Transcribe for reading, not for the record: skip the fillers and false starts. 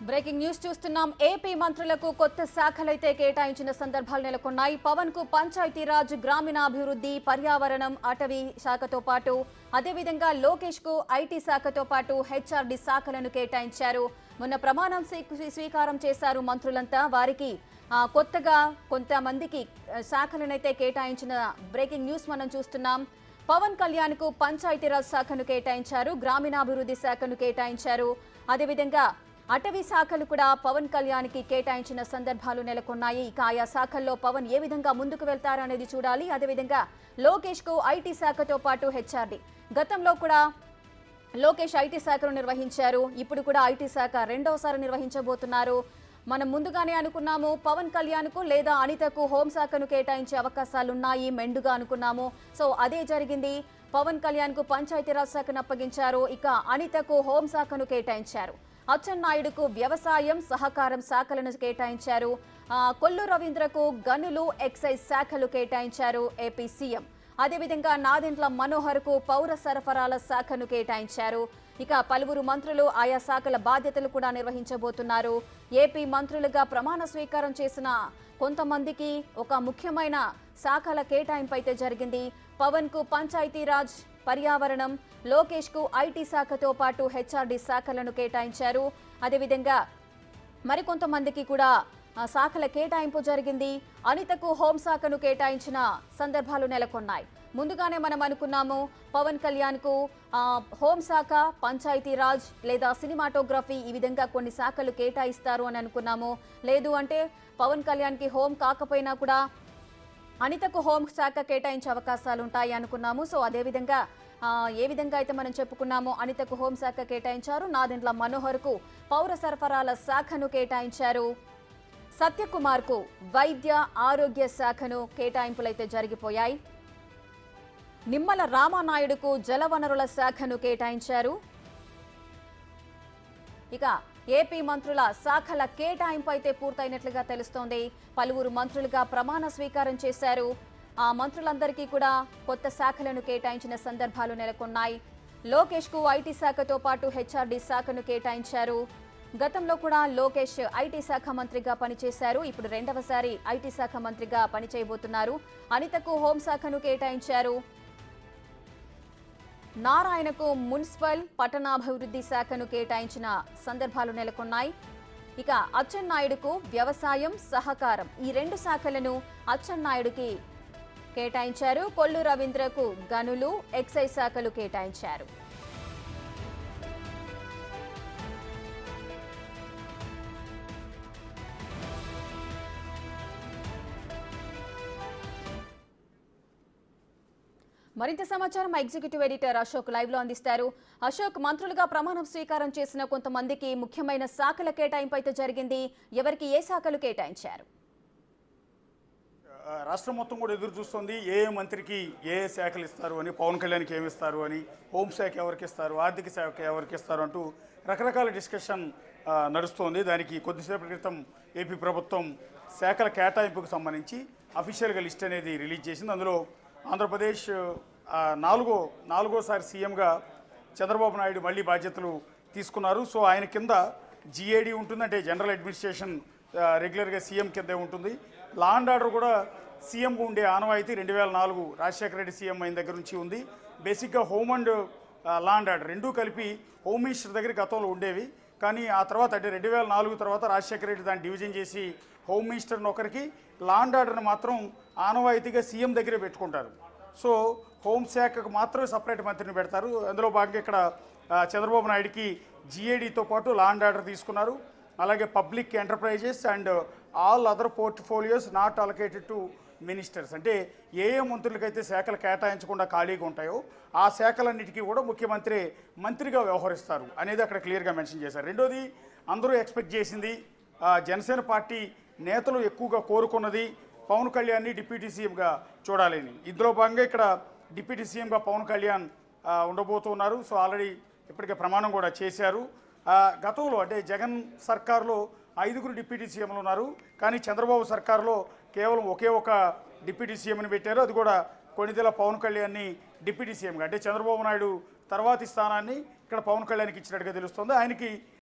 Breaking news చూస్తున్నాం. AP మంత్రులకు కొత్త శాఖలైతే కేటాయించిన సందర్భాలు నెలకొన్నాయి. పవన్ కు పంచాయతీరాజ్, గ్రామీణాభివృద్ధి, పర్యావరణం, అటవీ శాఖతో పాటు అదేవిధంగా లోకేష్ కు ఐటీ శాఖతో పాటు హెచ్ఆర్డీ శాఖలను కేటాయించారు. మొన్న ప్రమాణం స్వీకారం చేశారు మంత్రులంతా. వారికి కొత్తగా కొంతమందికి శాఖలనైతే కేటాయించిన బ్రేకింగ్ న్యూస్ మనం చూస్తున్నాం. పవన్ కళ్యాణ్ కు పంచాయతీరాజ్ శాఖను కేటాయించారు, గ్రామీణాభివృద్ధి శాఖను కేటాయించారు. అదేవిధంగా అటవీ శాఖలు కూడా పవన్ కళ్యాణ్ కి కేటాయించిన సందర్భాలు నెలకొన్నాయి. ఇక ఆయా శాఖల్లో పవన్ ఏ విధంగా ముందుకు వెళ్తారు అనేది చూడాలి. అదేవిధంగా లోకేష్ కు ఐటీ శాఖతో పాటు హెచ్ఆర్డీ. గతంలో కూడా లోకేష్ ఐటీ శాఖను నిర్వహించారు. ఇప్పుడు కూడా ఐటీ శాఖ రెండోసారి నిర్వహించబోతున్నారు. మనం ముందుగానే అనుకున్నాము పవన్ కళ్యాణ్ కు లేదా అనితకు హోంశాఖను కేటాయించే అవకాశాలున్నాయి మెండుగా అనుకున్నాము. సో అదే జరిగింది. పవన్ కళ్యాణ్ కు పంచాయతీరాజ్ శాఖను అప్పగించారు. ఇక అనితకు హోంశాఖను కేటాయించారు. అచ్చెన్నాయుడుకు వ్యవసాయం, సహకారం శాఖలను కేటాయించారు. కొల్లు రవీంద్రకు గనులు, ఎక్సైజ్ శాఖలు కేటాయించారు ఏపీ సీఎం. అదేవిధంగా నాదెండ్ల మనోహర్ కు పౌర సరఫరాల శాఖను కేటాయించారు. ఇక పలువురు మంత్రులు ఆయా శాఖల బాధ్యతలు కూడా నిర్వహించబోతున్నారు. ఏపీ మంత్రులుగా ప్రమాణ స్వీకారం చేసిన కొంతమందికి ఒక ముఖ్యమైన శాఖల కేటాయింపు అయితే జరిగింది. పవన్ కు పంచాయతీరాజ్, పర్యావరణం, లోకేష్ కు ఐటీ శాఖతో పాటు హెచ్ఆర్డీ శాఖలను కేటాయించారు. అదేవిధంగా మరికొంతమందికి కూడా శాఖల కేటాయింపు జరిగింది. అనితకు హోంశాఖను కేటాయించిన సందర్భాలు నెలకొన్నాయి. ముందుగానే మనం అనుకున్నాము పవన్ కళ్యాణ్ కు హోంశాఖ, పంచాయతీరాజ్ లేదా సినిమాటోగ్రఫీ ఈ విధంగా కొన్ని శాఖలు కేటాయిస్తారు అని అనుకున్నాము. లేదు అంటే పవన్ కళ్యాణ్ కి హోం కాకపోయినా కూడా అనితకు హోం శాఖ కేటాయించే అవకాశాలు ఉంటాయి అనుకున్నాము. సో అదేవిధంగా ఏ విధంగా అయితే మనం చెప్పుకున్నామో అనితకు హోంశాఖ కేటాయించారు. నాదెండ్ల మనోహర్ కు పౌర సరఫరాల శాఖను కేటాయించారు. సత్యకుమార్ కు వైద్య ఆరోగ్య శాఖను కేటాయింపులైతే జరిగిపోయాయి. నిమ్మల రామానాయుడుకు జలవనరుల శాఖను కేటాయించారు. ఇక ఏపీ మంత్రుల శాఖల కేటాయింపు అయితే పూర్తయినట్లుగా తెలుస్తోంది. పలువురు మంత్రులుగా ప్రమాణ స్వీకారం చేశారు. ఆ మంత్రులందరికీ కూడా కొత్త శాఖలను కేటాయించిన సందర్భాలు నెలకొన్నాయి. లోకేష్ కు ఐటీ శాఖతో పాటు హెచ్ఆర్డీ శాఖను కేటాయించారు. గతంలో కూడా లోకేష్ ఐటీ శాఖ మంత్రిగా పనిచేశారు. ఇప్పుడు రెండవసారి ఐటీ శాఖ మంత్రిగా పనిచేయబోతున్నారు. అనితకు హోంశాఖను కేటాయించారు. నారాయణకు మున్సిపల్, పట్టణాభివృద్ధి శాఖను కేటాయించిన సందర్భాలు నెలకొన్నాయి. ఇక అచ్చెన్నాయుడుకు వ్యవసాయం, సహకారం ఈ రెండు శాఖలను అచ్చెన్నాయుడికి కేటాయించారు. కొల్లు రవీంద్రకు గనులు, ఎక్సైజ్ శాఖలు కేటాయించారు. మరింత సమాచారం మా ఎగ్జిక్యూటివ్ ఎడిటర్ అశోక్ లైవ్ లో అందిస్తారు. అశోక్, మంత్రులుగా ప్రమాణం స్వీకారం చేసిన కొంతమందికి ముఖ్యమైన శాఖల కేటాయింపు అయితే జరిగింది. ఎవరికి ఏ శాఖలు కేటాయించారు? రాష్ట్రం మొత్తం కూడా ఎదురు చూస్తుంది ఏ మంత్రికి ఏ శాఖలు ఇస్తారు అని, పవన్ కళ్యాణ్కి ఏమి ఇస్తారు అని, హోంశాఖ ఎవరికి ఇస్తారు, ఆర్థిక శాఖ ఎవరికి ఇస్తారు అంటూ రకరకాల డిస్కషన్ నడుస్తోంది. దానికి కొద్దిసేపటి క్రితం ఏపీ ప్రభుత్వం శాఖల కేటాయింపుకు సంబంధించి అఫీషియల్గా లిస్ట్ అనేది రిలీజ్ చేసింది. అందులో ఆంధ్రప్రదేశ్ నాలుగోసారి సీఎంగా చంద్రబాబు నాయుడు మళ్ళీ బాధ్యతలు తీసుకున్నారు. సో ఆయన కింద జిఏడి ఉంటుంది, అంటే జనరల్ అడ్మినిస్ట్రేషన్ రెగ్యులర్గా సీఎం కిందే ఉంటుంది. లా అండ్ ఆర్డర్ కూడా సీఎం ఉండే ఆనవాయితీ 2004 రాజశేఖర రెడ్డి సీఎం అయిన దగ్గర నుంచి ఉంది. బేసిక్గా home and law and order రెండూ కలిపి హోమ్ మినిస్టర్ దగ్గర గతంలో ఉండేవి. కానీ ఆ తర్వాత అంటే 2004 తర్వాత రాజశేఖర రెడ్డి దాన్ని డివిజన్ చేసి హోమ్ మినిస్టర్ని ఒకరికి, లా అండ్ ఆర్డర్ని మాత్రం ఆనవాయితీగా సీఎం దగ్గరే పెట్టుకుంటారు. సో హోంశాఖకు మాత్రమే సపరేట్ మంత్రిని పెడతారు. అందులో భాగంగా ఇక్కడ చంద్రబాబు నాయుడికి జిఏడితో పాటు లా అండ్ ఆర్డర్ తీసుకున్నారు. అలాగే public enterprises and all other portfolios not allocated to ministers, అంటే ఏ మంత్రులకైతే శాఖలు కేటాయించకుండా ఖాళీగా ఉంటాయో ఆ శాఖలన్నిటికీ కూడా ముఖ్యమంత్రి మంత్రిగా వ్యవహరిస్తారు అనేది అక్కడ క్లియర్గా మెన్షన్ చేశారు. రెండోది, అందరూ ఎక్స్పెక్ట్ చేసింది, జనసేన పార్టీ నేతలు ఎక్కువగా కోరుకున్నది పవన్ కళ్యాణ్ని డిప్యూటీ సీఎంగా చూడాలని. ఇందులో భాగంగా ఇక్కడ డిప్యూటీ సీఎంగా పవన్ కళ్యాణ్ ఉండబోతున్నారు. సో ఆల్రెడీ ఇప్పటికే ప్రమాణం కూడా చేశారు. గతంలో అంటే జగన్ సర్కార్లో 5 డిప్యూటీ సీఎంలు ఉన్నారు. కానీ చంద్రబాబు సర్కార్లో కేవలం ఒకే ఒక డిప్యూటీ సీఎంని పెట్టారు. అది కూడా కొణిదెల పవన్ కళ్యాణ్ని డిప్యూటీ సీఎంగా, అంటే చంద్రబాబు నాయుడు తర్వాతి స్థానాన్ని ఇక్కడ పవన్ కళ్యాణ్కి ఇచ్చినట్టుగా తెలుస్తుంది. ఆయనకి